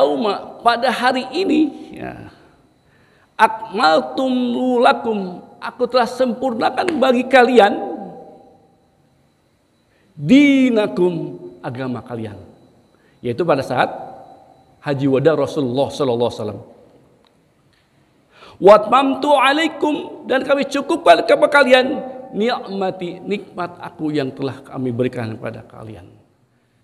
yauma, pada hari ini, ya, akmaltum lakum, aku telah sempurnakan bagi kalian dinakum, agama kalian. Yaitu pada saat haji wada Rasulullah sallallahu alaihi wasallam. Wa atmamtu alaikum, dan kami cukupkan kepada kalian nikmati, nikmat aku yang telah kami berikan kepada kalian.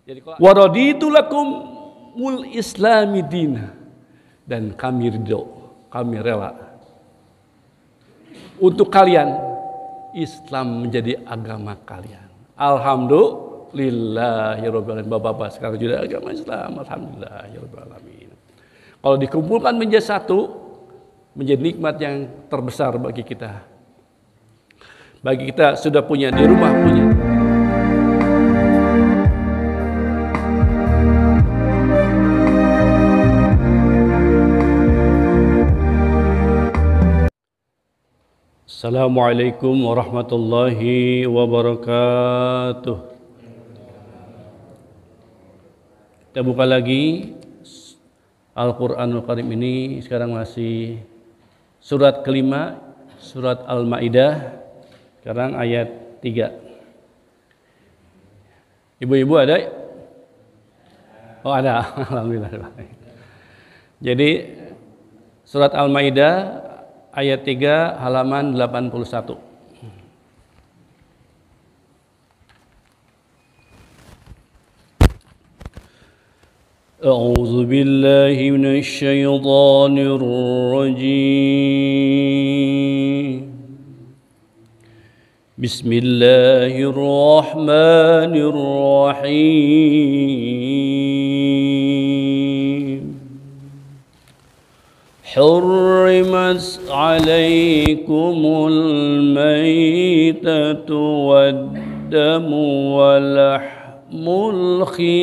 Jadi wa raditu lakum mul islami dina, dan kami ridho, kami rela untuk kalian Islam menjadi agama kalian. Alhamdulillahirabbil alamin. Bapak-bapak sekarang juga agama Islam, alhamdulillahirabbil alamin. Kalau dikumpulkan menjadi satu, menjadi nikmat yang terbesar bagi kita. Bagi kita sudah punya di rumah punya. Assalamualaikum warahmatullahi wabarakatuh. Kita buka lagi Al-Quranul Karim ini. Sekarang masih surat kelima, surat Al-Ma'idah. Sekarang ayat 3. Ibu-ibu ada? Oh ada, alhamdulillah. Jadi surat Al-Ma'idah ayat 3 halaman 81. A'udzu billahi minasy syaithanir rajim. Bismillahirrahmanirrahim. حرمت عليكم الميتة والدم ولحم الخنزير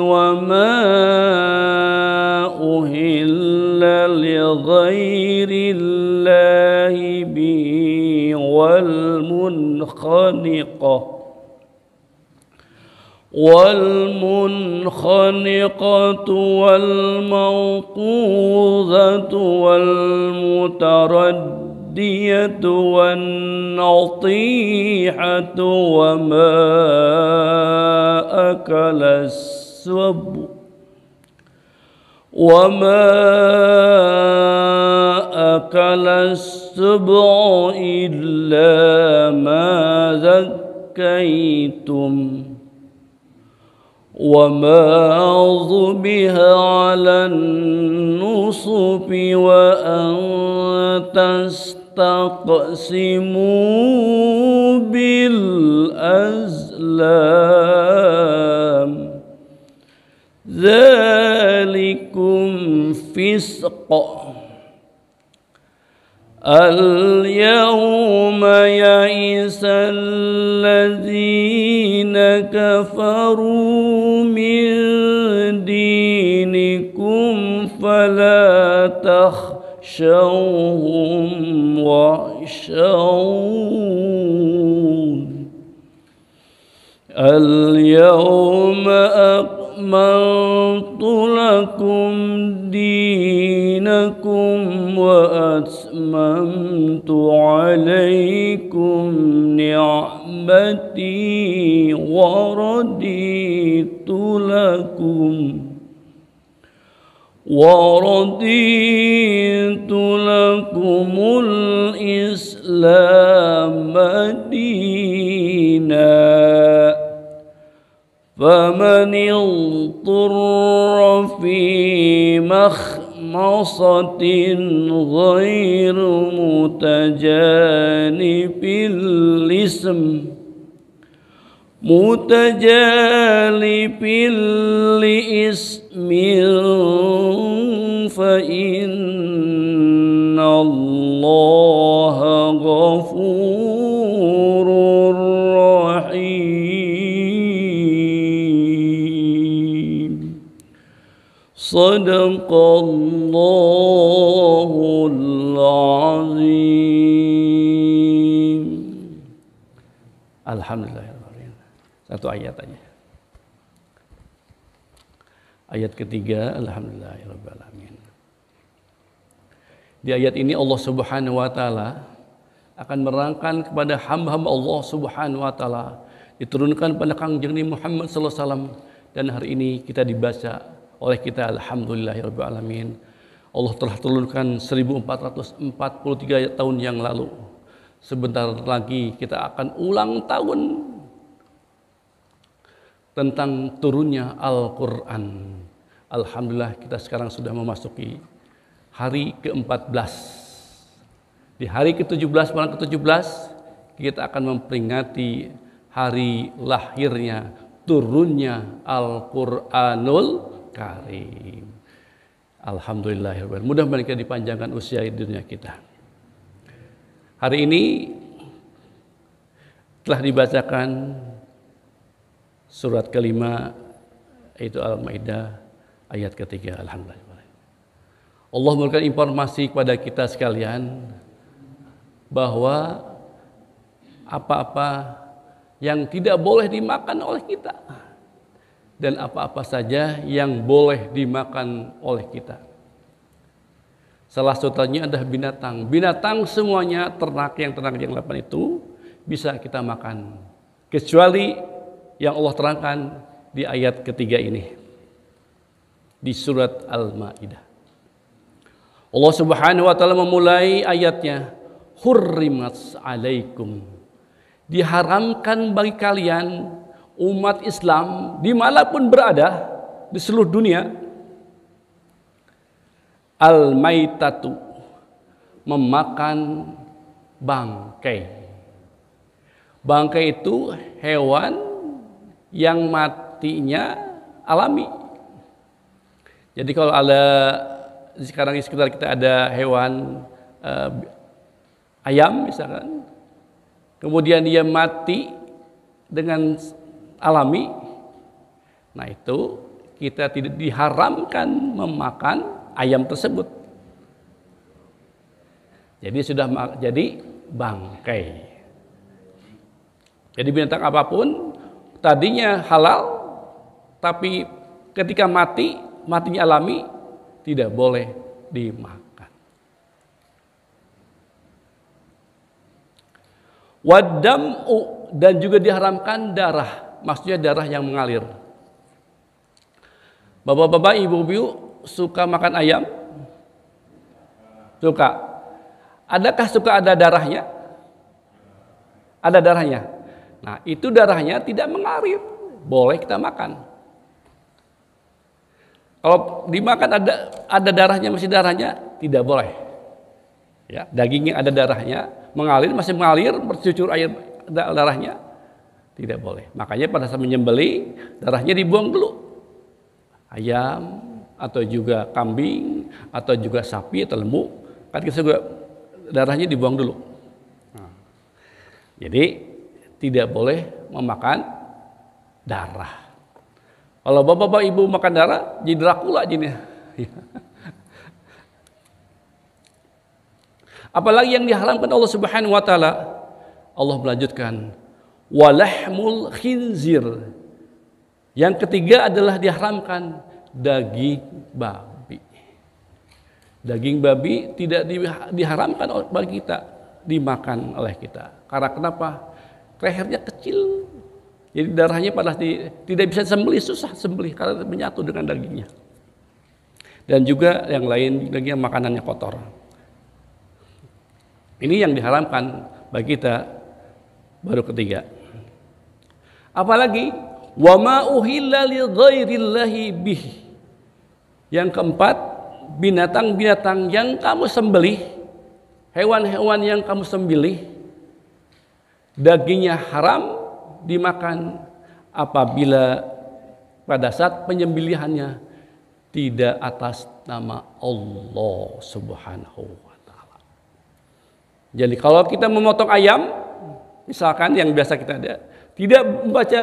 وما أهل لغير الله به والمنخنقة والموقوذة والمتردية والنطيحة وما أكل السبع إلا ما ذكيتم وما ذبح على النصب وأن تستقسموا بالأزلام ذلكم فسق. اليوم يئس الذين كفروا من دينكم فلا تخشوهم واخشون. اليوم أكملت لكم دينكم وأتممت عليكم نعمتي ورضيت لكم الإسلام دينا. فمن اضطر في مخمصة غير متجانف لإثم فإن الله غفور رحيم. صدق الله العظيم. Alhamdulillahirabbil alamin. Satu ayat aja. Ayat ketiga, alhamdulillahirabbil alamin. Di ayat ini Allah Subhanahu wa taala akan menerangkan kepada hamba-hamba Allah Subhanahu wa taala, diturunkan pada Kangjeng Muhammad sallallahu alaihi wasallam, dan hari ini kita dibaca oleh kita, alhamdulillahirabbil alamin. Allah telah turunkan 1443 tahun yang lalu. Sebentar lagi kita akan ulang tahun tentang turunnya Al-Quran. Alhamdulillah kita sekarang sudah memasuki hari ke-14. Di hari ke-17, malam ke-17, kita akan memperingati hari lahirnya, turunnya Al-Quranul Karim. Alhamdulillah. Mudah-mudahan kita dipanjangkan usia di dunia kita. Hari ini telah dibacakan surat kelima, yaitu Al-Maidah ayat ketiga. Alhamdulillah. Allah memberikan informasi kepada kita sekalian bahwa apa-apa yang tidak boleh dimakan oleh kita dan apa-apa saja yang boleh dimakan oleh kita. Salah satunya adalah binatang. Binatang semuanya, ternak yang 8 itu bisa kita makan, kecuali yang Allah terangkan di ayat ketiga ini di surat Al-Maidah. Allah Subhanahu wa taala memulai ayatnya, hurrimat alaikum, diharamkan bagi kalian umat Islam dimanapun berada di seluruh dunia, al-maitatu, memakan bangkai. Bangkai itu hewan yang matinya alami. Jadi kalau ada sekarang di sekitar kita ada hewan ayam misalkan, kemudian dia mati dengan alami, nah itu kita tidak diharamkan memakan ayam tersebut. Jadi sudah jadi bangkai. Jadi binatang apapun tadinya halal, tapi ketika matinya alami, tidak boleh dimakan. Wadam'u, dan juga diharamkan darah, maksudnya darah yang mengalir. Bapak-bapak, ibu-ibu suka makan ayam? Suka. Adakah suka ada darahnya? Ada darahnya. Nah, itu darahnya tidak mengalir, boleh kita makan. Kalau dimakan ada darahnya, masih darahnya, tidak boleh. Ya, dagingnya ada darahnya, mengalir, masih mengalir, bercucur air darahnya, tidak boleh. Makanya pada saat menyembelih, darahnya dibuang dulu. Ayam atau juga kambing atau juga sapi atau lembu, kan kita juga darahnya dibuang dulu. Nah, jadi tidak boleh memakan darah. Kalau bapak-bapak ibu makan darah, jadi Dracula jadinya. Apalagi yang diharamkan Allah Subhanahu wa taala. Allah melanjutkan, walahmul khinzir. Yang ketiga adalah diharamkan daging babi. Daging babi tidak diharamkan bagi kita dimakan oleh kita. Karena kenapa? Lehernya kecil. Jadi darahnya tidak bisa sembelih, susah sembelih karena menyatu dengan dagingnya. Dan juga yang lain, daging makanannya kotor. Ini yang diharamkan bagi kita baru ketiga. Apalagi wa ma uhilla li ghairillahi bih. Yang keempat, binatang-binatang yang kamu sembelih, hewan-hewan yang kamu sembelih, dagingnya haram dimakan apabila pada saat penyembelihannya tidak atas nama Allah Subhanahu wa taala. Jadi kalau kita memotong ayam, misalkan yang biasa kita ada, tidak membaca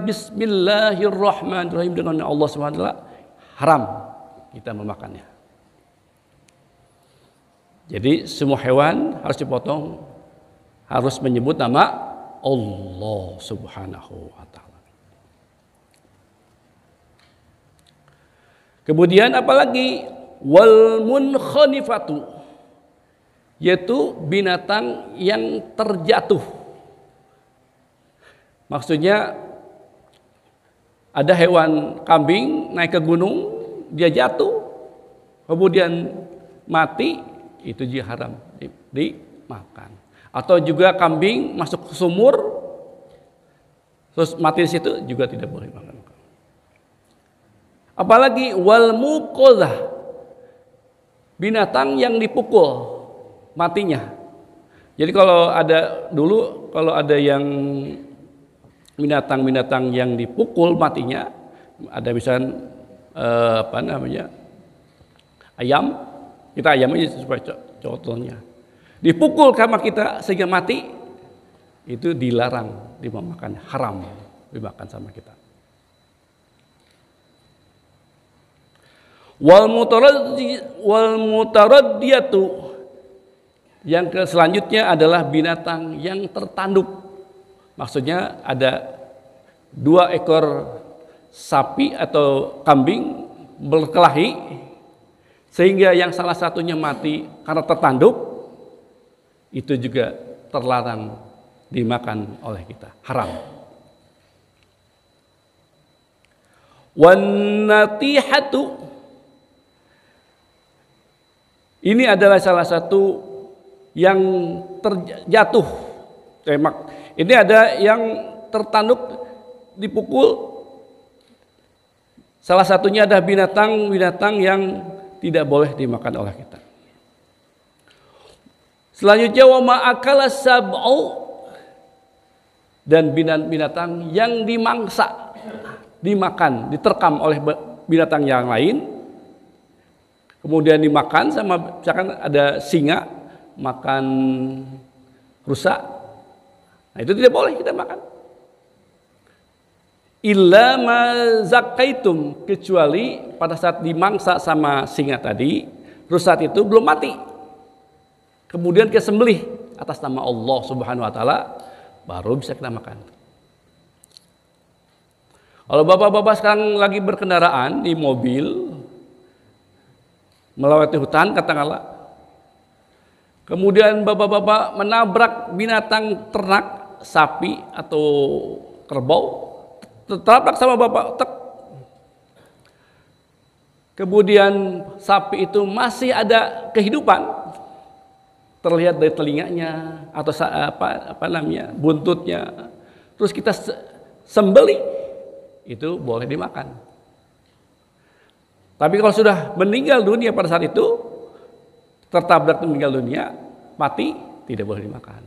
bismillahirrahmanirrahim dengan Allah Subhanahu wa taala, haram kita memakannya. Jadi semua hewan harus dipotong, harus menyebut nama Allah Subhanahu wa taala. Kemudian apalagi wal munkhonifatu, yaitu binatang yang terjatuh. Maksudnya ada hewan kambing naik ke gunung, dia jatuh, kemudian mati, itu juga haram dimakan. Atau juga kambing masuk ke sumur, terus mati di situ juga tidak boleh makan. Apalagi wal muqadzah, binatang yang dipukul matinya. Jadi kalau ada yang binatang-binatang yang dipukul matinya, ada misalnya ayam, kita ayam aja supaya contohnya, dipukul sama kita sehingga mati, itu dilarang dimakan, haram dimakan sama kita. Wal mutaraddiyatu, yang selanjutnya adalah binatang yang tertanduk. Maksudnya ada 2 ekor sapi atau kambing berkelahi sehingga yang salah satunya mati karena tertanduk, itu juga terlarang dimakan oleh kita, haram. Wan natihatu, ini adalah salah satu yang terjatuh. Ini ada yang tertanduk dipukul. Salah satunya ada binatang yang tidak boleh dimakan oleh kita. Selanjutnya wa ma'akala sab'u, dan binatang yang dimangsa, dimakan, diterkam oleh binatang yang lain. Kemudian dimakan sama, misalkan ada singa makan rusa, nah itu tidak boleh kita makan. Illa ma zakaitum, kecuali pada saat dimangsa sama singa tadi, rusa itu belum mati, kemudian kita sembelih atas nama Allah Subhanahu wa taala, baru bisa kita makan. Kalau bapak-bapak sekarang lagi berkendaraan di mobil melewati hutan katakanlah, kemudian bapak-bapak menabrak binatang ternak, sapi atau kerbau, tertabrak sama bapak, tek. Kemudian sapi itu masih ada kehidupan, terlihat dari telinganya atau buntutnya, terus kita sembelih, itu boleh dimakan. Tapi kalau sudah meninggal dunia pada saat itu, tertabrak meninggal dunia, mati, tidak boleh dimakan.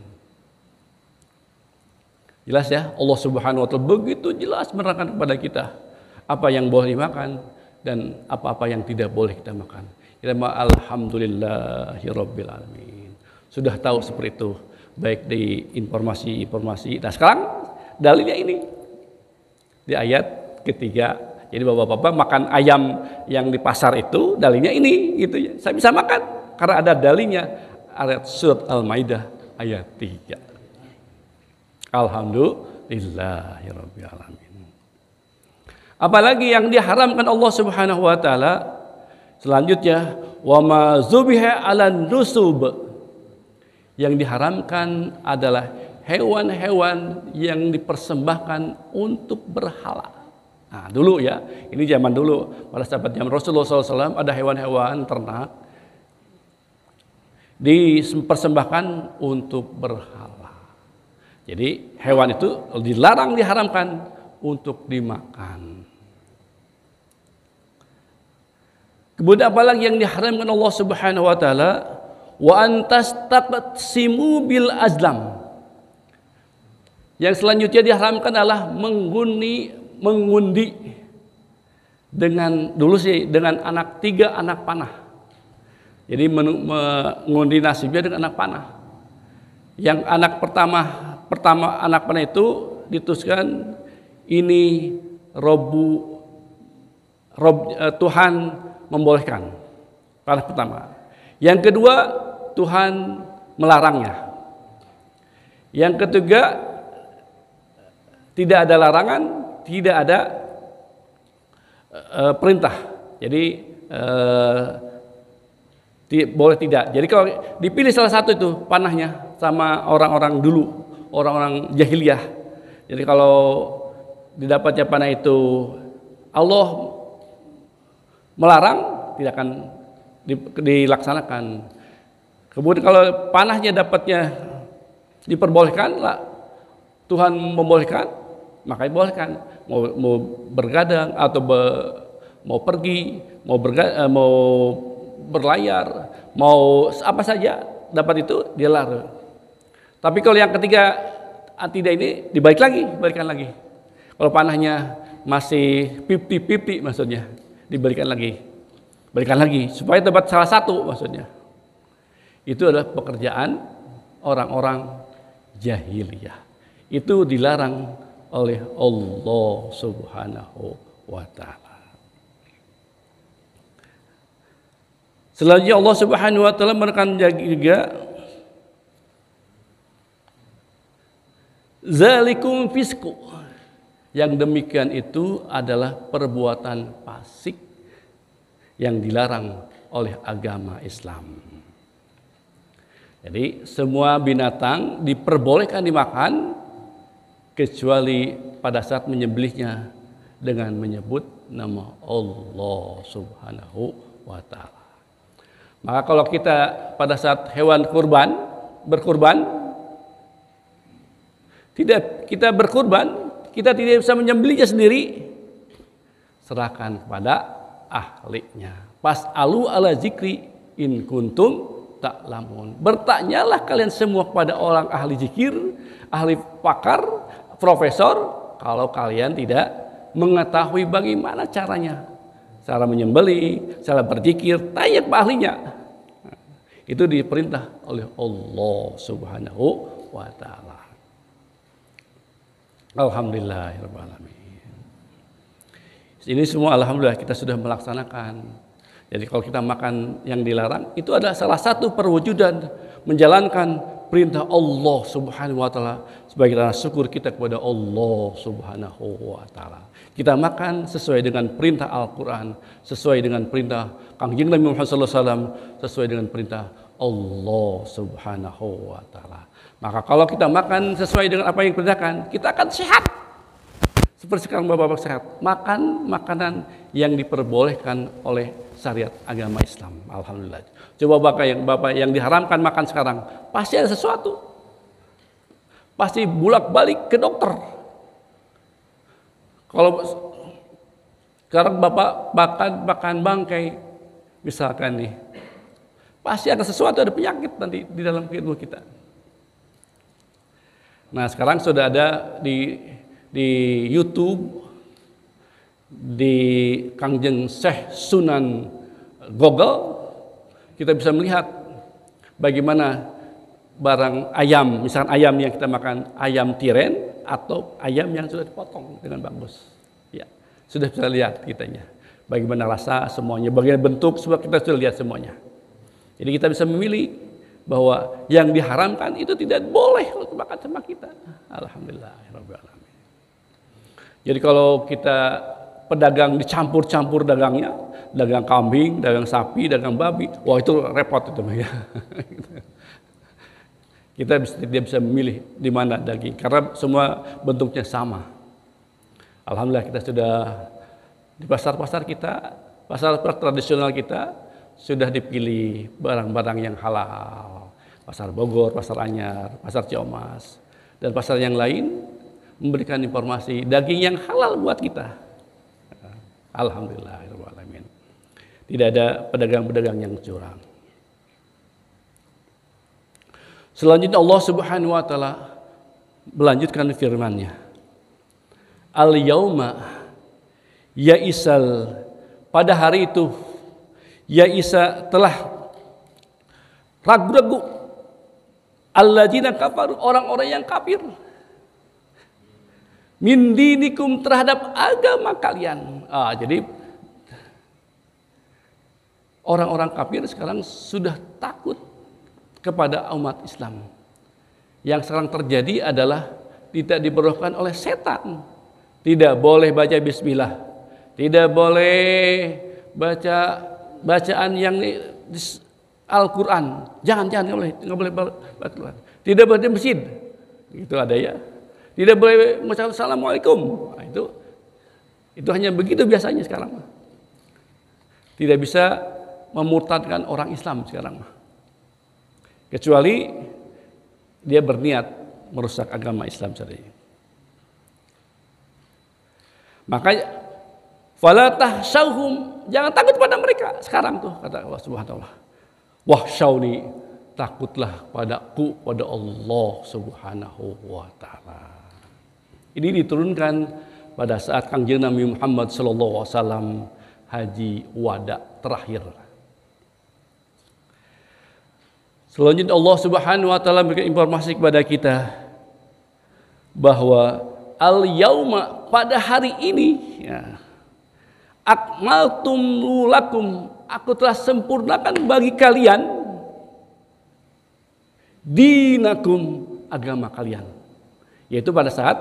Jelas ya, Allah Subhanahu wa taala begitu jelas menerangkan kepada kita apa yang boleh dimakan dan apa-apa yang tidak boleh kita makan. Alhamdulillahirabbil alamin. Sudah tahu seperti itu, baik di informasi. Nah, sekarang dalilnya ini di ayat ketiga. Jadi bapak-bapak makan ayam yang di pasar itu dalilnya ini gitu ya. Saya bisa makan karena ada dalilnya, ayat surat Al-Maidah ayat 3. Alhamdulillahirabbil alamin. Apalagi yang diharamkan Allah Subhanahu wa taala, selanjutnya wa ma zubiha 'alan nusub. Yang diharamkan adalah hewan-hewan yang dipersembahkan untuk berhala. Nah, dulu ya, ini zaman dulu, pada sahabat zaman Rasulullah SAW ada hewan-hewan ternak dipersembahkan untuk berhala. Jadi hewan itu dilarang, diharamkan untuk dimakan. Kemudian apalagi yang diharamkan Allah Subhanahu wa taala, wa antastaqsimu bil azlam. Yang selanjutnya diharamkan adalah mengundi dengan dengan 3 anak panah. Jadi mengundi nasibnya dengan anak panah. Yang anak pertama anak panah itu dituliskan ini Tuhan membolehkan, panah pertama. Yang kedua Tuhan melarangnya. Yang ketiga Tidak ada larangan, tidak ada perintah. Jadi boleh tidak. Jadi kalau dipilih salah satu itu panahnya sama orang-orang dulu, orang-orang jahiliyah. Jadi kalau didapatnya panah itu Allah melarang, tidak akan dilaksanakan. Kemudian kalau panahnya dapatnya diperbolehkan, Tuhan membolehkan, maka dibolehkan. Mau bergadang atau mau pergi, mau berlayar, mau apa saja dapat itu dia larang. Tapi kalau yang ketiga tidak ini dibalikan lagi. Kalau panahnya masih 50-50 maksudnya dibalikan lagi supaya dapat salah satu maksudnya. Itu adalah pekerjaan orang-orang jahiliyah. Itu dilarang oleh Allah Subhanahu wa taala. Selanjutnya Allah Subhanahu wa taala menekan juga zalikum fisku. Yang demikian itu adalah perbuatan fasik yang dilarang oleh agama Islam. Jadi semua binatang diperbolehkan dimakan kecuali pada saat menyembelihnya dengan menyebut nama Allah Subhanahu wa taala. Maka kalau kita pada saat hewan berkurban, kita tidak bisa menyembelihnya sendiri, serahkan kepada ahlinya. Fas'alu ala zikri in kuntum ta'lamun. Bertanyalah kalian semua kepada orang ahli zikir, ahli pakar, profesor, kalau kalian tidak mengetahui bagaimana caranya, cara menyembelih, cara berzikir, tanya ke ahlinya. Itu diperintah oleh Allah Subhanahu wa taala. Alhamdulillahirabbil alamin. Ini semua alhamdulillah kita sudah melaksanakan. Jadi kalau kita makan yang dilarang itu adalah salah satu perwujudan menjalankan perintah Allah Subhanahu wa taala sebagai tanda syukur kita kepada Allah Subhanahu wa taala. Kita makan sesuai dengan perintah Al-Qur'an, sesuai dengan perintah Kangjeng Nabi Muhammad sallallahu alaihi wasallam, sesuai dengan perintah Allah Subhanahu wa taala. Maka kalau kita makan sesuai dengan apa yang diperintahkan, kita akan sehat. Seperti sekarang Bapak-bapak sehat, makan makanan yang diperbolehkan oleh syariat agama Islam. Alhamdulillah. Coba Bapak yang diharamkan makan sekarang, pasti ada sesuatu. Pasti bolak-balik ke dokter. Kalau sekarang Bapak makan bangkai, misalkan nih, pasti ada sesuatu, ada penyakit nanti di dalam tubuh kita. Nah sekarang sudah ada di YouTube, di Kangjeng Syekh Sunan Google, kita bisa melihat bagaimana barang ayam, misalkan ayam yang kita makan, ayam tiren atau ayam yang sudah dipotong dengan bagus. Ya, sudah bisa lihat kitanya. Bagaimana rasa semuanya, bagaimana bentuk, semua kita sudah lihat semuanya. Jadi kita bisa memilih bahwa yang diharamkan itu tidak boleh untuk makan sama kita. Alhamdulillahirabbil alamin. Jadi kalau kita pedagang dicampur-campur dagangnya, dagang kambing, dagang sapi, dagang babi, wah itu repot itu ya. Kita tidak bisa memilih di mana daging karena semua bentuknya sama. Alhamdulillah kita sudah di pasar-pasar kita, pasar tradisional kita sudah dipilih barang-barang yang halal. Pasar Bogor, Pasar Anyar, Pasar Ciamas, dan pasar yang lain memberikan informasi daging yang halal buat kita. Alhamdulillahirabbil alamin. Tidak ada pedagang-pedagang yang curang. Selanjutnya Allah Subhanahu wa taala melanjutkan firman-Nya. Al-yauma ya'isal, pada hari itu ya'isa telah ragu-ragu alladzina kafaru, orang-orang yang kafir, min dinikum, terhadap agama kalian. Jadi orang-orang kafir sekarang sudah takut kepada umat Islam. Yang sekarang terjadi adalah tidak diperbolehkan oleh setan. Tidak boleh baca bismillah, tidak boleh baca bacaan yang Al-Quran. Jangan nggak boleh baca. Tidak boleh di masjid. Itu ada ya. Tidak boleh mengucapkan assalamualaikum. Nah, itu hanya begitu biasanya sekarang. Tidak bisa memurtadkan orang Islam sekarang. Kecuali dia berniat merusak agama Islam saja. Makanya fala tahsyauhum, jangan takut pada mereka sekarang tuh, kata Allah Subhanahu wa taala. Wahsyauni, takutlah padaku, pada Allah Subhanahu wa taala. Ini diturunkan pada saat Kangjeng Nabi Muhammad sallallahu alaihi wasallam haji wada terakhir. Selanjutnya Allah Subhanahu wa taala memberikan informasi kepada kita bahwa al-yauma, pada hari ini ya, akmaltum lakum, aku telah sempurnakan bagi kalian dinakum, agama kalian. Yaitu pada saat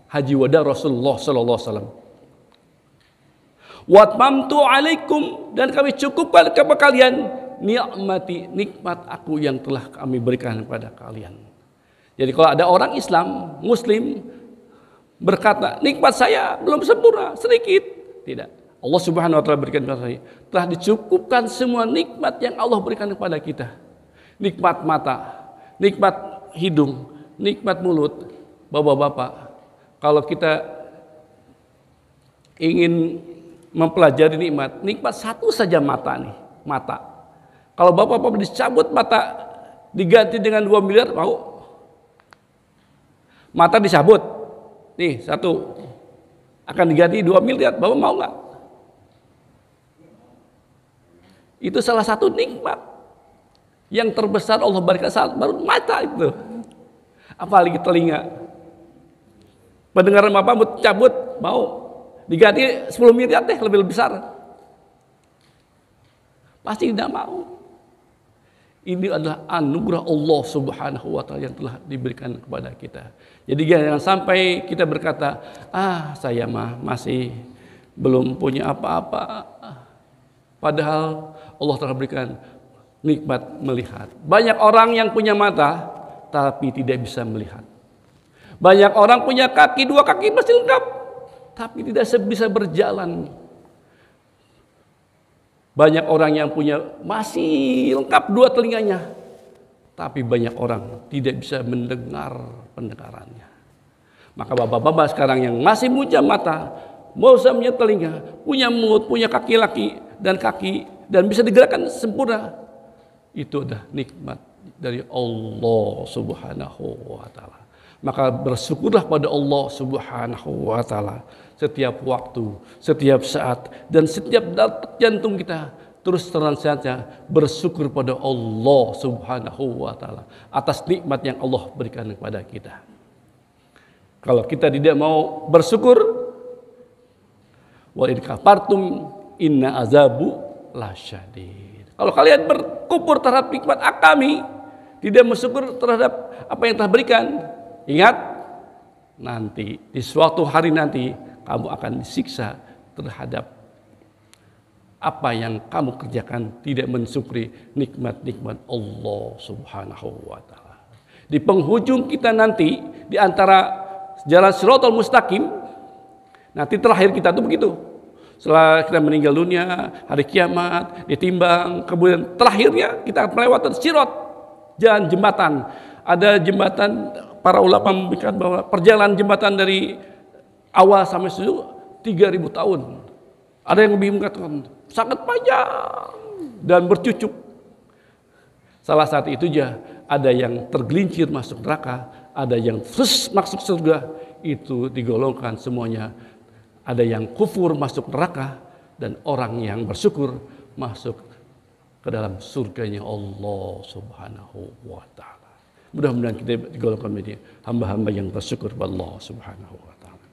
haji wada Rasulullah sallallahu alaihi wasallam. Wa atmamtu alaikum, dan kami cukupkan kepada kalian nikmati, nikmat aku yang telah kami berikan kepada kalian. Jadi kalau ada orang Islam, Muslim berkata, nikmat saya belum sempurna, sedikit. Tidak. Allah Subhanahu wa taala berikan kepada saya, telah dicukupkan semua nikmat yang Allah berikan kepada kita. Nikmat mata, nikmat hidung, nikmat mulut. Bapak-bapak, kalau kita ingin mempelajari nikmat satu saja mata nih, mata. Kalau bapak-bapak dicabut mata, diganti dengan 2 miliar, mau? Mata dicabut, nih satu, akan diganti 2 miliar, bapak mau nggak? Itu salah satu nikmat yang terbesar Allah berikan, saat baru mata itu. Apalagi telinga. Pendengaran bapak mau cabut, mau diganti 10 miliar deh, lebih besar. Pasti tidak mau. Ini adalah anugerah Allah Subhanahu wa taala yang telah diberikan kepada kita. Jadi jangan sampai kita berkata, saya mah masih belum punya apa-apa. Padahal Allah telah berikan nikmat melihat. Banyak orang yang punya mata tapi tidak bisa melihat. Banyak orang punya kaki, 2 kaki masih lengkap, tapi tidak bisa berjalan. Banyak orang yang punya masih lengkap 2 telinganya, tapi banyak orang tidak bisa mendengar pendengarannya. Maka bapak-bapak sekarang yang masih punya mata, punya telinga, punya mulut, punya kaki dan bisa digerakkan sempurna, itu adalah nikmat dari Allah Subhanahu wa taala. Maka bersyukurlah pada Allah Subhanahu wa taala setiap waktu, setiap saat, dan setiap detak jantung kita. Terus terang saja bersyukur pada Allah Subhanahu wa taala atas nikmat yang Allah berikan kepada kita. Kalau kita tidak mau bersyukur, wa in kafartum inna azabu lasyadid. Kalau kalian berkufur terhadap nikmat kami, tidak bersyukur terhadap apa yang telah berikan, ingat, nanti di suatu hari nanti kamu akan disiksa terhadap apa yang kamu kerjakan, tidak mensyukuri nikmat-nikmat Allah Subhanahu wa taala. Di penghujung kita nanti, di antara jalan Shiratal Mustaqim, nanti terakhir kita tuh begitu. Setelah kita meninggal dunia, hari kiamat, ditimbang, kemudian terakhirnya kita akan melewati Sirat, jalan jembatan. Ada jembatan, para ulama memberikan bahwa perjalanan jembatan dari awal sampai sujud 3000 tahun. Ada yang lebih mengatakan sangat panjang dan bercucuk. Salah satu itu aja, ada yang tergelincir masuk neraka, ada yang masuk surga, itu digolongkan semuanya. Ada yang kufur masuk neraka, dan orang yang bersyukur masuk ke dalam surganya Allah Subhanahu wa taala. Mudah-mudahan kita digolongkan menjadi hamba-hamba yang bersyukur kepada Allah Subhanahu wa taala.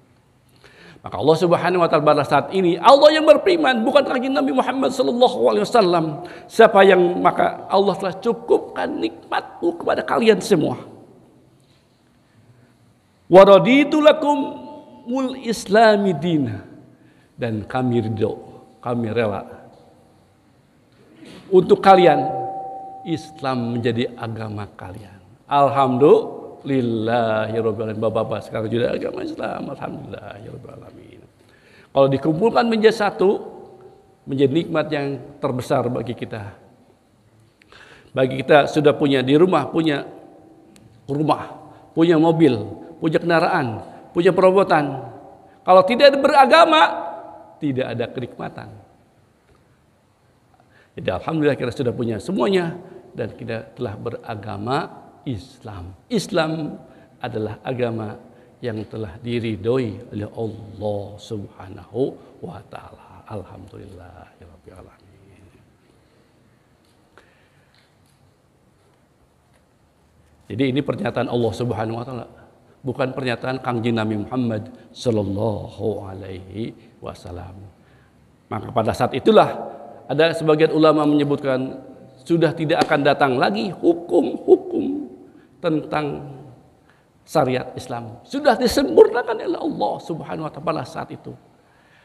Maka Allah Subhanahu wa taala pada saat ini Allah yang berfirman, bukan lagi Nabi Muhammad sallallahu alaihi wasallam. Siapa yang, maka Allah telah cukupkan nikmatku kepada kalian semua. Wa raditu lakumul islami dina, dan kami ridho, kami rela untuk kalian Islam menjadi agama kalian. Alhamdulillahirabbil alamin. Bapak-bapak sekarang juga agama Islam, alhamdulillahirabbil alamin. Kalau dikumpulkan menjadi satu, menjadi nikmat yang terbesar bagi kita. Bagi kita sudah punya di rumah, punya mobil, punya kendaraan, punya perabotan. Kalau tidak beragama, tidak ada kenikmatan. Jadi alhamdulillah kita sudah punya semuanya dan kita telah beragama Islam. Islam adalah agama yang telah diridhoi oleh Allah Subhanahu wa taala. Alhamdulillahirabbil alamin. Jadi ini pernyataan Allah Subhanahu wa taala, bukan pernyataan Kangjeng Nabi Muhammad sallallahu alaihi wasallam. Maka pada saat itulah ada sebagian ulama menyebutkan sudah tidak akan datang lagi hukum-hukum tentang syariat Islam. Sudah disempurnakan oleh Allah Subhanahu wa taala pada saat itu.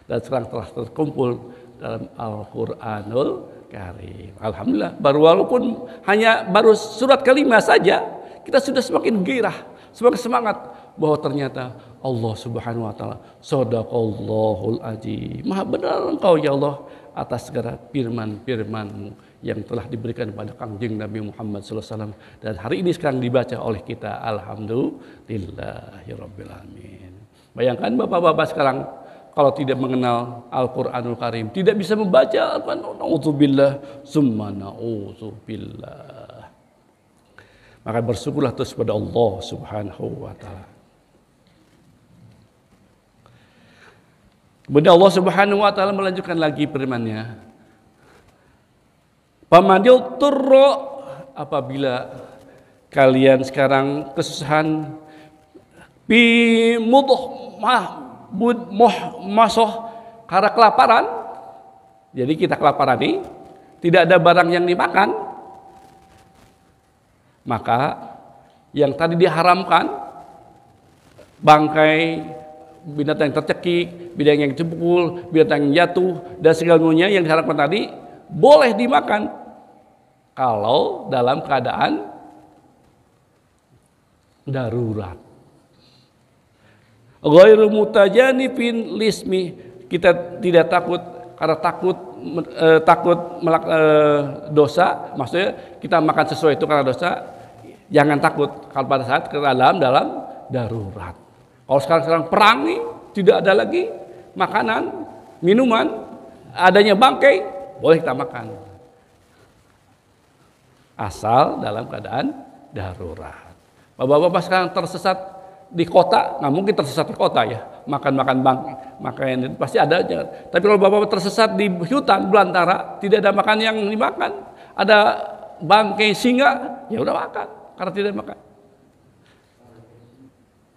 Dan sekarang telah terkumpul dalam Al-Qur'anul Karim. Alhamdulillah, walaupun hanya baru surat kelima saja, kita sudah semakin gairah, semakin semangat bahwa ternyata Allah Subhanahu wa taala shadaqallahul azim. Maha benar Engkau ya Allah atas segala firman-firman-Mu yang telah diberikan kepada Kangjeng Nabi Muhammad sallallahu alaihi wasallam, dan hari ini sekarang dibaca oleh kita. Alhamdulillahirabbil alamin. Bayangkan bapak-bapak sekarang kalau tidak mengenal Al-Qur'anul Karim, tidak bisa membaca Al-Qur'an, nauzubillah summa nauzubillah. Maka bersyukurlah terus pada Allah Subhanahu wa taala. Kemudian Allah Subhanahu wa taala melanjutkan lagi firman-Nya. Pamanil turro, apabila kalian sekarang kesusahan, bi masoh, karena kelaparan. Jadi kita kelaparan nih, tidak ada barang yang dimakan, maka yang tadi diharamkan, bangkai binatang yang tercekik, binatang yang jebul, binatang yang jatuh, dan segalanya yang diharamkan tadi boleh dimakan kalau dalam keadaan darurat. Ghairu mutajanifin lismi, kita tidak takut karena takut dosa, maksudnya kita makan sesuai itu karena dosa, jangan takut kalau pada saat ke dalam darurat. Kalau sekarang perang nih, tidak ada lagi makanan, minuman, adanya bangkai, boleh kita makan. Asal dalam keadaan darurat. Bapak-bapak sekarang tersesat di kota, nggak mungkin tersesat di kota ya, makan makan pasti ada. Tapi kalau bapak-bapak tersesat di hutan belantara, tidak ada makan yang dimakan, ada bangkai singa, ya udah makan karena tidak makan.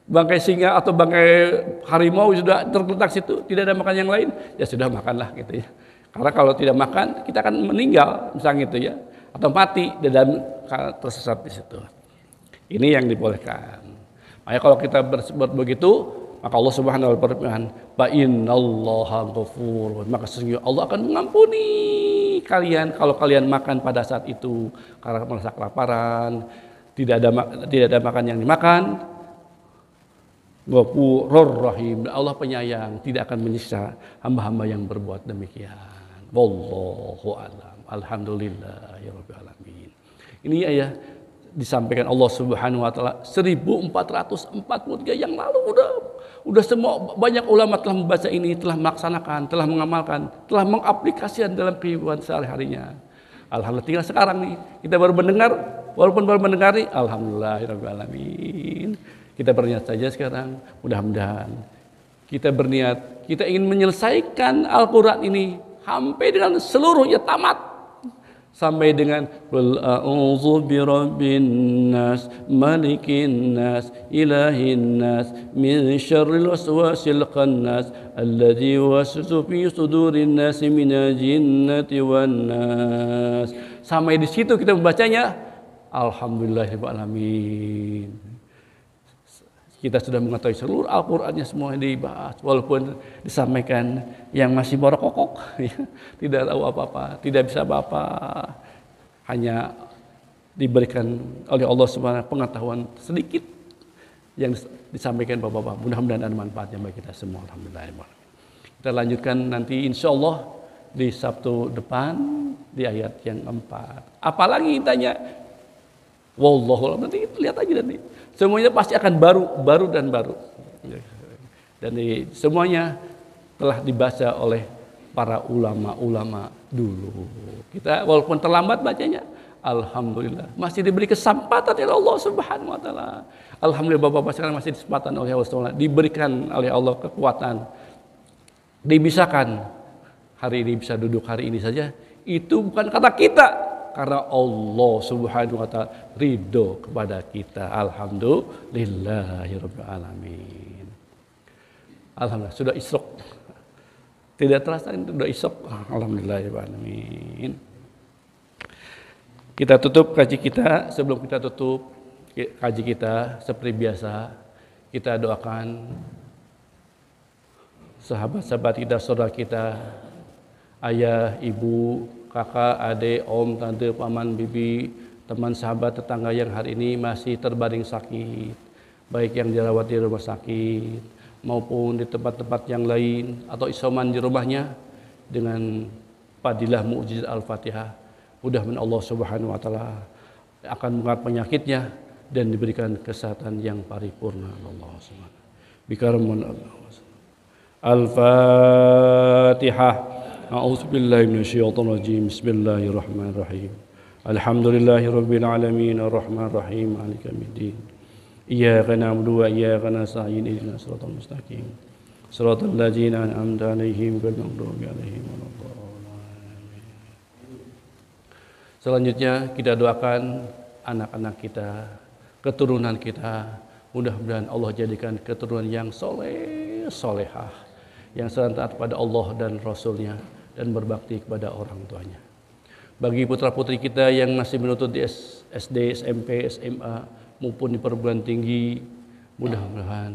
Bangkai singa atau bangkai harimau sudah tergeletak situ, tidak ada makan yang lain, ya sudah makanlah gitu ya. Karena kalau tidak makan kita akan meninggal misalnya gitu ya, atau mati dan tersesat di situ. Ini yang dibolehkan. Makanya kalau kita berbuat begitu, maka Allah Subhanahu wa taala berfirman, "Fa innallaha ghafurun." Maka sesungguhnya Allah akan mengampuni kalian kalau kalian makan pada saat itu karena merasa kelaparan, tidak ada makan yang dimakan. Ghafurur rahim. Allah penyayang, tidak akan menyiksa hamba-hamba yang berbuat demikian. Wallahu a'lam. Alhamdulillahirabbil alamin. Ini ayat disampaikan Allah Subhanahu wa taala 1443 yang lalu, udah semua banyak ulama telah membaca ini, telah melaksanakan, telah mengamalkan, telah mengaplikasikan dalam kehidupan sehari-harinya. Alhamdulillah tinggal sekarang nih kita baru mendengar, walaupun baru mendengar, alhamdulillahirabbil alamin. Kita berniat saja sekarang, mudah-mudahan kita berniat, kita ingin menyelesaikan Al-Qur'an ini sampai dengan seluruhnya tamat. Sampai dengan qul a'udzu birabbin nas malikin nas ilahin nas min syarril waswasil khannas alladzi yuwaswisu fi sudurin nas minal jinnati wan nas. Sampai di situ kita membacanya alhamdulillahirabbil alamin. Kita sudah mengetahui seluruh Al-Qur'annya semua dibahas, walaupun disampaikan yang masih borokokok, ya, tidak tahu apa-apa, tidak bisa apa-apa, hanya diberikan oleh Allah Subhanahu pengetahuan sedikit yang disampaikan Bapak-bapak. Mudah-mudahan ada manfaatnya bagi kita semua. Alhamdulillah. Kita lanjutkan nanti insya Allah di Sabtu depan di ayat yang 4. Apalagi tanya, wallahu a'lam, nanti lihat aja nanti. Semuanya pasti akan baru dan baru. Dan semuanya telah dibaca oleh para ulama-ulama dulu. Kita walaupun terlambat bacanya, alhamdulillah masih diberi kesempatan oleh Allah Subhanahu wa taala. Alhamdulillah Bapak-bapak sekarang masih kesempatan oleh Allah Subhanahu wa taala, diberikan oleh Allah kekuatan. Dibisakan hari ini bisa duduk hari ini saja, itu bukan kata kita, karena Allah Subhanahu wa taala ridho kepada kita. Alhamdulillahirabbil alamin. Alhamdulillah sudah isyraq. Tidak terasa sudah isyraq. Alhamdulillahirabbil alamin. Kita tutup kaji kita. Sebelum kita tutup kaji kita seperti biasa, kita doakan sahabat-sahabat kita, saudara kita, ayah, ibu, kakak, adik, om, tante, paman, bibi, teman, sahabat, tetangga yang hari ini masih terbaring sakit, baik yang dirawat di rumah sakit maupun di tempat-tempat yang lain atau isoman di rumahnya, dengan fadilah mukjizat Al-Fatihah, mudah-mudahan Allah Subhanahu wa taala akan mengangkat penyakitnya dan diberikan kesehatan yang paripurna. Allah Subhanahu bikaramul Al-Fatihah. A'udzubillahi minasyaitonir rajim. Bismillahirrahmanirrahim. Alhamdulillahirabbil alamin arrahmanir rahim maliki yaumiddin. Iyyaka na'budu wa iyyaka nasta'in ihdinas siratal mustaqim. Shiratal ladzina an'amta 'alaihim ghairil maghdubi 'alaihim waladdallin. Selanjutnya kita doakan anak-anak kita, keturunan kita, mudah-mudahan Allah jadikan keturunan yang soleh, solehah, yang selalu taat kepada Allah dan Rasulnya dan berbakti kepada orang tuanya. Bagi putra-putri kita yang masih menuntut di SD, SMP, SMA maupun di perguruan tinggi, mudah-mudahan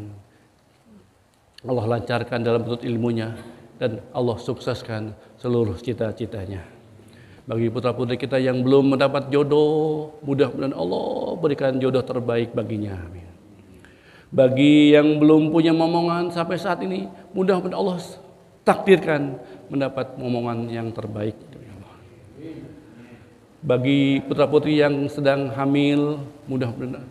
Allah lancarkan dalam menuntut ilmunya dan Allah sukseskan seluruh cita-citanya. Bagi putra-putri kita yang belum mendapat jodoh, mudah-mudahan Allah berikan jodoh terbaik baginya. Amin. Bagi yang belum punya momongan sampai saat ini, mudah-mudahan Allah takdirkan mendapat momongan yang terbaik. Bagi putra-putri yang sedang hamil, mudah-mudahan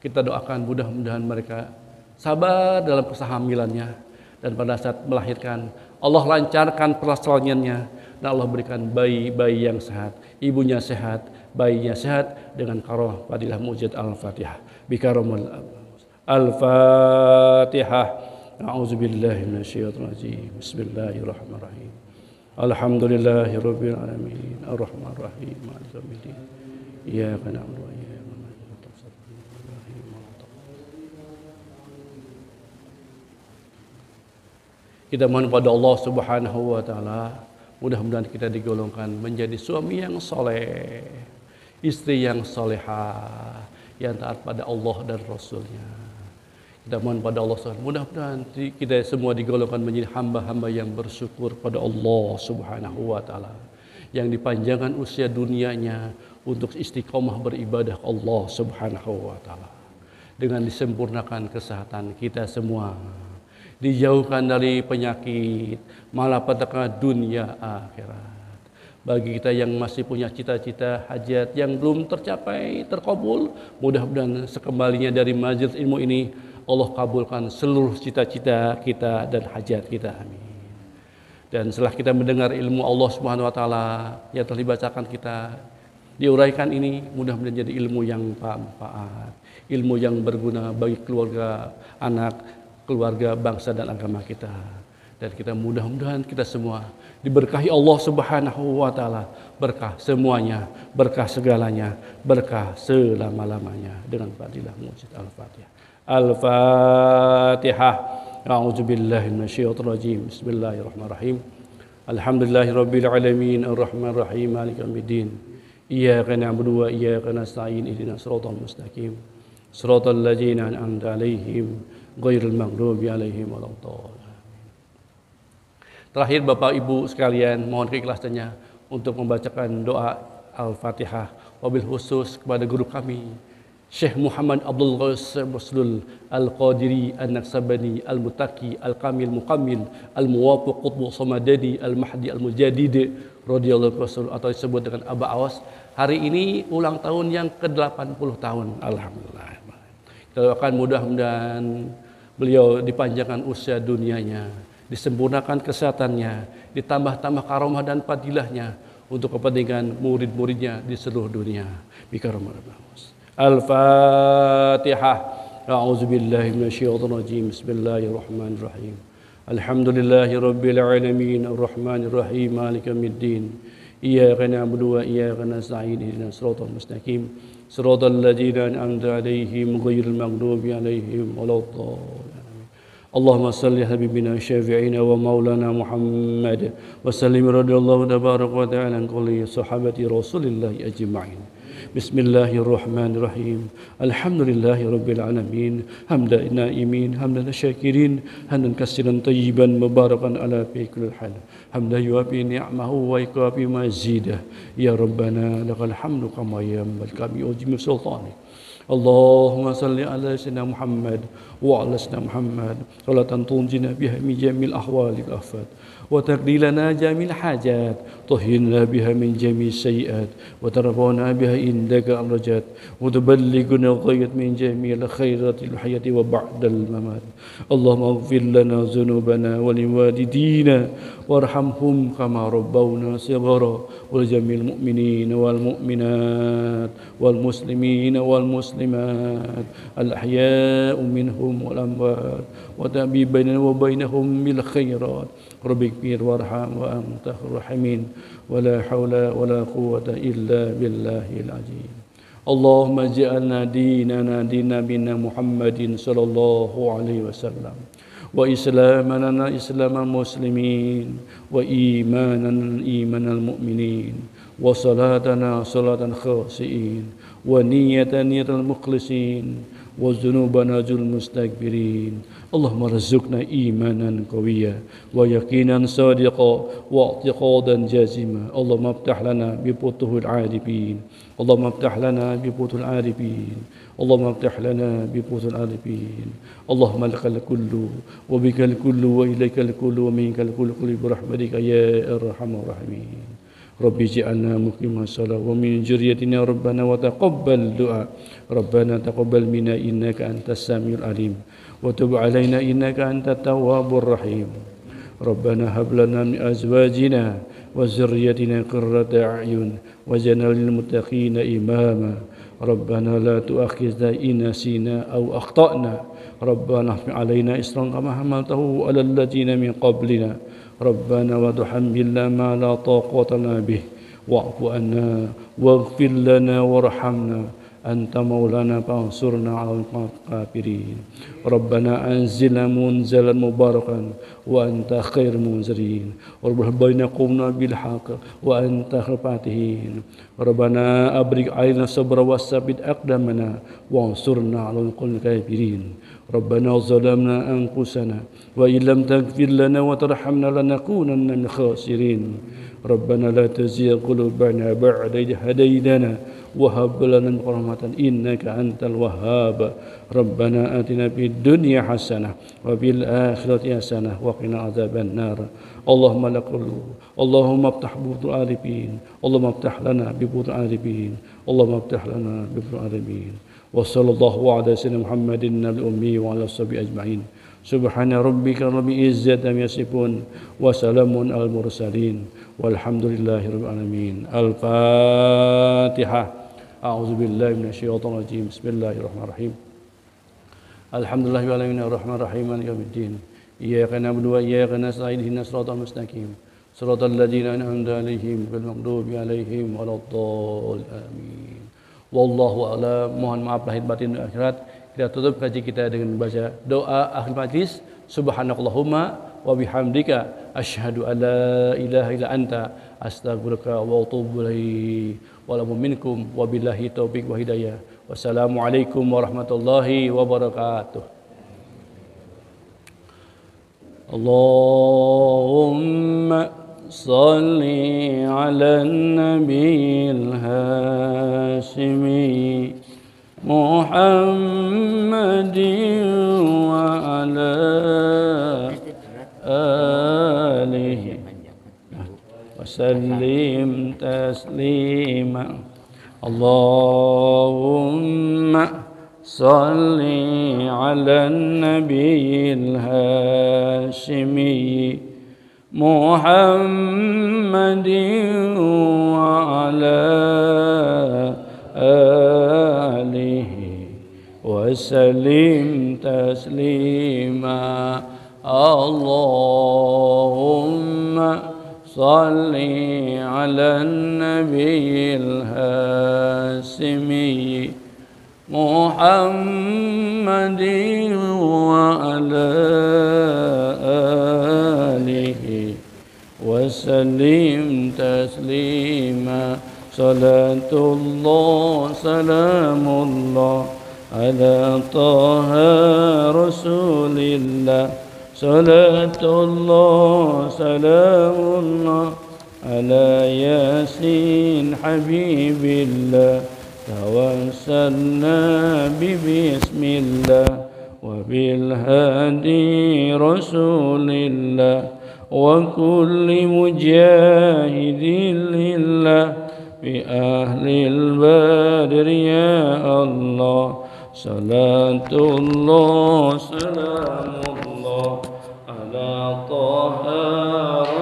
kita doakan, mudah-mudahan mereka sabar dalam kehamilannya dan pada saat melahirkan Allah lancarkan persalinan dan Allah berikan bayi-bayi yang sehat, ibunya sehat, bayinya sehat dengan karoh fadilah mujizat Al-Fatihah. Bikaramul Al-Fatihah. A'udzubillahi minasyaitonir rajim. Bismillahirrahmanirrahim. Alhamdulillahirabbil alamin arrahmanir rahim maliki yaumiddin. Iyyaka na'budu wa iyyaka nasta'in. Kita mohon kepada Allah Subhanahu wa taala, mudah-mudahan kita digolongkan menjadi suami yang soleh, istri yang solehah, yang taat pada Allah dan Rasulnya. Kita mohon pada Allah SWT, mudah-mudahan kita semua digolongkan menjadi hamba-hamba yang bersyukur pada Allah Subhanahu wa taala, yang dipanjangkan usia dunianya untuk istiqomah beribadah Allah Subhanahu wa taala, dengan disempurnakan kesehatan kita semua, dijauhkan dari penyakit, malapetaka dunia akhirat. Bagi kita yang masih punya cita-cita hajat yang belum tercapai, terkabul, mudah-mudahan sekembalinya dari majelis ilmu ini Allah kabulkan seluruh cita-cita kita dan hajat kita. Amin. Dan setelah kita mendengar ilmu Allah Subhanahu wa taala yang telah dibacakan kita, diuraikan ini, mudah-mudahan jadi ilmu yang bermanfaat, ilmu yang berguna bagi keluarga, anak, keluarga, bangsa dan agama kita. Dan kita mudah-mudahan kita semua diberkahi Allah Subhanahu wa taala, berkah semuanya, berkah segalanya, berkah selama-lamanya dengan fadilah mujizat Al-Fatihah. Al-Fatihah. A'udzubillahi minasyaitonir rajim. Bismillahirrahmanirrahim. Alhamdulillahirabbil alamin arrahmanir rahim maliki yaumiddin. Iyyaka na'budu wa iyyaka nasta'in ihdinas siratal mustaqim. Shiratal ladzina an'amta 'alaihim ghairil maghdubi 'alaihim waladdallin. Terakhir Bapak Ibu sekalian, mohon keikhlasannya untuk membacakan doa Al-Fatihah, wabil khusus kepada guru kami Syekh Muhammad Abdul Ghas Rasul Al-Qadiri An-Naksabani Al-Mutaki Al-Kamil Mukammil Al-Muwafiq Qutbu Samadadi Al-Mahdi Al-Mujadid radhiyallahu anhu, atau disebut dengan Aba Awas. Hari ini ulang tahun yang ke-80 tahun. Alhamdulillah. Kita doakan mudah-mudahan beliau dipanjangkan usia dunianya, disempurnakan kesehatannya, ditambah-tambah karomah dan fadilahnya untuk kepentingan murid-muridnya di seluruh dunia. Al-Fatihah. A'udzubillahi minasyaitonir rajim. Bismillahirrahmanirrahim. Alhamdulillahi rabbil alamin arrahmanir rahim maliki yaumiddin. Iyyaka na'budu wa iyyaka nasta'in ihdinas siratal mustaqim siratal ladzina an'amta 'alaihim ghairil maghdubi 'alaihim waladdallin. Allahumma salli habibina syafi'ina wa maulana Muhammad wa sallim radhiyallahu tabaraka wa ta'ala an kulli sahabati Rasulillah ajma'in. Bismillahirrahmanirrahim. Alhamdulillahi rabbil alamin. Hamdan na'imin, hamdan syakirin, hamdan katsiran tayyiban mubarakan ala fi kulli hal. Hamdan yuwafi ni'amahu wa yukafi mazidah. Ya Rabbana lakal hamdu kama yanbaghi kami ujmi sultanik. Allahumma salli ala sayyidina Muhammad wa ala sayyidina Muhammad salatan tunjina biha min jamil ahwalil afat wa taqdilana jamil hajat tuhhina biha min jamil sayiat wa tarfa'una biha indaka arjat wa tuballighuna ghayat min jamil khairatil hayati wa ba'dal mamat. Allahumma ighfir lana dhunubana wa liwalidina warhamhum kama rabbawna shighara wal jamil mu'minina wal mu'minat wal muslimina wal muslimat al ahya'u minhum wal amwat wa tabi bainana wa bainahum bil khairat rabbikfir warham wa anta rahimin wa la hawla wa la quwwata illa billahil azim. Allahumma ja'alna dinana dinabina Muhammadin sallallahu alaihi wasallam wa islamana islamal muslimin wa imanana imanal mu'minin wa salatana salatan khasiin wa niyatan niyatal mukhlisin wa dzunubana dzul mustakbirin. Allahumma rzuqna imanan qawiyya wa yaqinan sadiqa wa i'tiqadan jazima. Allahumma iftah lana bi futuhil arifin. Allahumma iftah lana bi futuhil arifin. Allahumma iftah lana bi futuhil arifin. Allahumma lakal kullu wa bikal kullu wa ilaikal kullu wa minkal kullu bi rahmatika ya arhamar rahimin. Rabbi ij'alna muqimas shalah wa min dzurriyyatina rabbana wa taqabbal du'a. Rabbana taqabbal minna innaka antas samiul alim wa tub 'alaina innaka antat tawwabur rahim. Rabbana hab lana min azwajina wa dzurriyyatina qurrata a'yun waj'alna lil muttaqina imama. Rabbana la tu'akhidhna in nasina aw akhtana. Rabbana ihfaz 'alaina isran kama hamaltahu 'alal ladzina min qablina. Rabbana wa tuhammilna ma la taqata lana bih wa'fu anna waghfir lana warhamna anta maulana fansurna 'alal kafirin. Rabbana anzilna munzalan mubarakan wa anta khairul munzilin warhamna bainakumna bil haqq wa anta khairul fatihin. Rabbana abrik 'alaina sabra wasabbit aqdamana wansurna 'alal qawmil kafirin. Rabbana zalamna anfusana wa illam taghfir lana wa tarhamna lanakunanna minal khasirin. Rabbana la tuzigh qulubana ba'da idh hadaytana wa hab lana min rahmatan innaka antal wahhab. Rabbana atina fid dunya hasanah wa fil akhirati hasanah wa qina adzaban nar. Allahumma laqul Allahumma iftah butul arifin. Allahumma iftah lana bi butul arifin. Allahumma iftah lana bi butul arifin. Wa sallallahu ala sayyidina Muhammadin nabil ummi wa ala sahbihi ajma'in. Subhana rabbika rabbil izzati amma yasifun wa salamun al mursalin walhamdulillahi rabbil alamin. Al-Fatihah. A'udzu billahi minasyaitonir rajim. Bismillahirrahmanirrahim. Alhamdulillahi rabbil alamin arrahmanir rahim maliki yaumiddin. Iyyaka na'budu wa iyyaka nasta'in ihdinas siratal mustaqim siratal ladzina an'amta 'alaihim ghairil maghdubi 'alaihim waladdallin. Amin. Wallahu a'lam. Mohon maaf lahir batin dan akhirat. Kita tutup kaji kita dengan membaca doa akhir majlis. Subhanakallahumma wa bihamdika asyhadu an la ilaha illa anta astaghfiruka wa atubu ilaik. Wa lakum minkum wa billahi taufiq wa hidayah. Wassalamualaikum warahmatullahi wabarakatuh. Allahumma salli ala nabiyil hashimi Muhammadin wa ala alihi wa sallim taslima. Allahumma salli ala nabiyil hashimi Muhammadin wa ala alihi wa sallim taslima. Allahumma salli ala nabiyil hashimi Muhammadin wa ala alihi wa sallim taslima. Salatullah salamullah ala taha rasulillah. Salatullah salamullah ala yasin habibillah. Tawassalna bismillah wa bil hadi rasulillah wa kulli mujahidin lillah bi ahlil badri ya Allah. Salatullah salamullah ala taha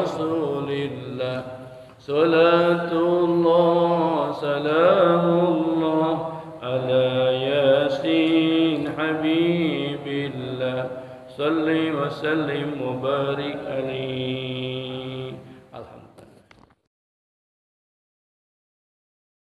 rasulillah. Salatullah salamullah ala yasin habibillah. Salli wa sallim wa barik alaihi.